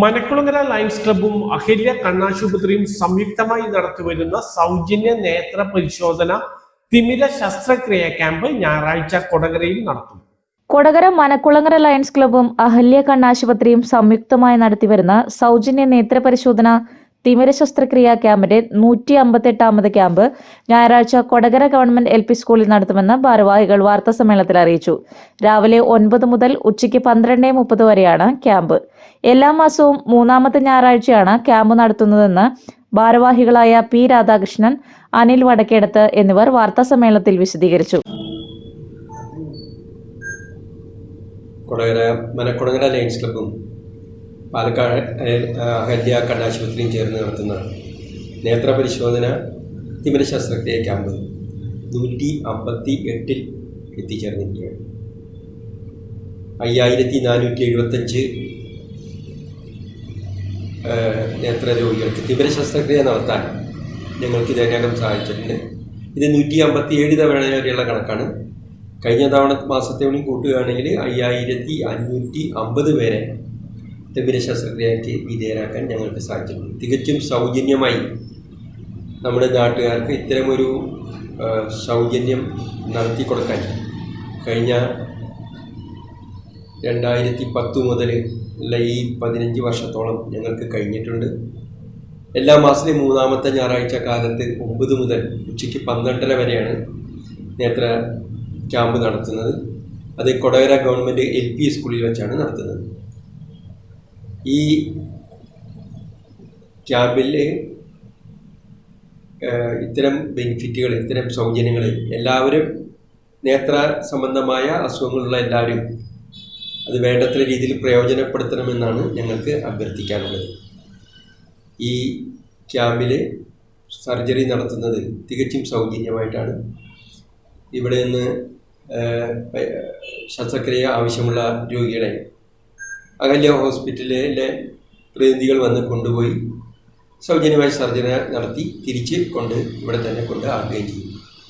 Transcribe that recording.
Manakkulangara lions ക്ലബ്ബും Ahalya കണ്ണാശുപത്രിയും സംയുക്തമായി നടത്തിവരുന്ന സൗജന്യ നേത്ര പരിശോധന തിമിര ശസ്ത്രക്രിയ ക്യാമ്പ് ഞായറാഴ്ച കൊടകരയിൽ നടത്തും. കൊടകര മനക്കുളങ്ങര ലയൺസ് ക്ലബ്ബും അഹല്യ കണ്ണാശുപത്രിയും സംയുക്തമായി നടത്തിവരുന്ന സൗജന്യ നേത്ര പരിശോധന തിമിര ശസ്ത്രക്രിയ ക്യാമ്പിന്റെ 158ാമത് ക്യാമ്പ് ഞായറാഴ്ച കൊടകര ഗവൺമെന്റ് LP സ്കൂളിൽ നടത്തുമെന്ന് ഭാരവാഹികൾ വാർത്താസമ്മേളനത്തിൽ അറിയിച്ചു. രാവിലെ 9 മുതൽ ഉച്ചയ്ക്ക് 12:30 വരെയാണ് ക്യാമ്പ്. എല്ലാ മാസവും 3ാമത്തെ ഞായറാഴ്ചയാണ് ക്യാമ്പ് നടത്തുന്നതെന്ന് ഭാരവാഹികളായ P. രാധാകൃഷ്ണൻ, അനിൽ വടക്കേടത്ത് എന്നിവർ വാർത്താസമ്മേളനത്തിൽ വിശദീകരിച്ചു. മനക്കുളങ്ങര ലയൺസ് ക്ലബ്ബും പാലക്കാട് അഹല്യ കണ്ണാശുപത്രിയും ചേർന്ന് നടത്തുന്ന നേത്രപരിശോധന തിമിര ശസ്ത്രക്രിയ ക്യാമ്പ് 158 എത്തിച്ചേർന്നിരിക്കുകയാണ്. 5475 നേത്രരോഗികൾക്ക് തിമിര ശസ്ത്രക്രിയ നടത്താൻ ഞങ്ങൾക്ക് ഇതിനകം സാധിച്ചിട്ടുണ്ട്. ഇത് 157 തവണ വരെയുള്ള കണക്കാണ്. കഴിഞ്ഞ മാസത്തെ കൂട്ടുകയാണെങ്കിൽ 5550 പേരെ തിമിര ശസ്ത്രക്രിയയ്ക്ക് വിധേയരാക്കാൻ ഞങ്ങൾക്ക് സാധിച്ചിട്ടുണ്ട്. തികച്ചും സൗജന്യമായി നമ്മുടെ നാട്ടുകാർക്ക് ഇത്തരമൊരു സൗജന്യം നടത്തി കൊടുക്കാൻ കഴിഞ്ഞ 2010 മുതൽ ഉള്ള ഈ 15 വർഷത്തോളം ഞങ്ങൾക്ക് കഴിഞ്ഞിട്ടുണ്ട്. എല്ലാ മാസത്തിലും 3ാമത്തെ ഞായറാഴ്ച കാലത്ത് 9 മുതൽ ഉച്ചയ്ക്ക് 12:30 വരെയാണ് നേത്ര ക്യാമ്പ് നടത്തുന്നത്. അത് കൊടകര ഗവൺമെൻറ് LP സ്കൂളിൽ വെച്ചാണ് നടത്തുന്നത്. ഈ ക്യാമ്പിൽ ഇത്തരം ബെനിഫിറ്റുകൾ, ഇത്തരം സൗജന്യങ്ങൾ എല്ലാവരും, നേത്ര സംബന്ധമായ അസുഖങ്ങളുള്ള എല്ലാവരും അത് വേണ്ടത്ര രീതിയിൽ പ്രയോജനപ്പെടുത്തണമെന്നാണ് ഞങ്ങൾക്ക് അഭ്യർത്ഥിക്കാനുള്ളത്. ഈ ക്യാമ്പിൽ സർജറി നടത്തുന്നത് തികച്ചും സൗജന്യമായിട്ടാണ്. ഇവിടെ നിന്ന് ശസ്ത്രക്രിയ ആവശ്യമുള്ള രോഗികളെ അഹല്യ ഹോസ്പിറ്റലിലെ പ്രതിനിധികൾ വന്ന് കൊണ്ടുപോയി സൗജന്യമായി സർജറി നടത്തി തിരിച്ച് ഇവിടെ തന്നെ കൊണ്ട് ആക്കുകയും ചെയ്യും.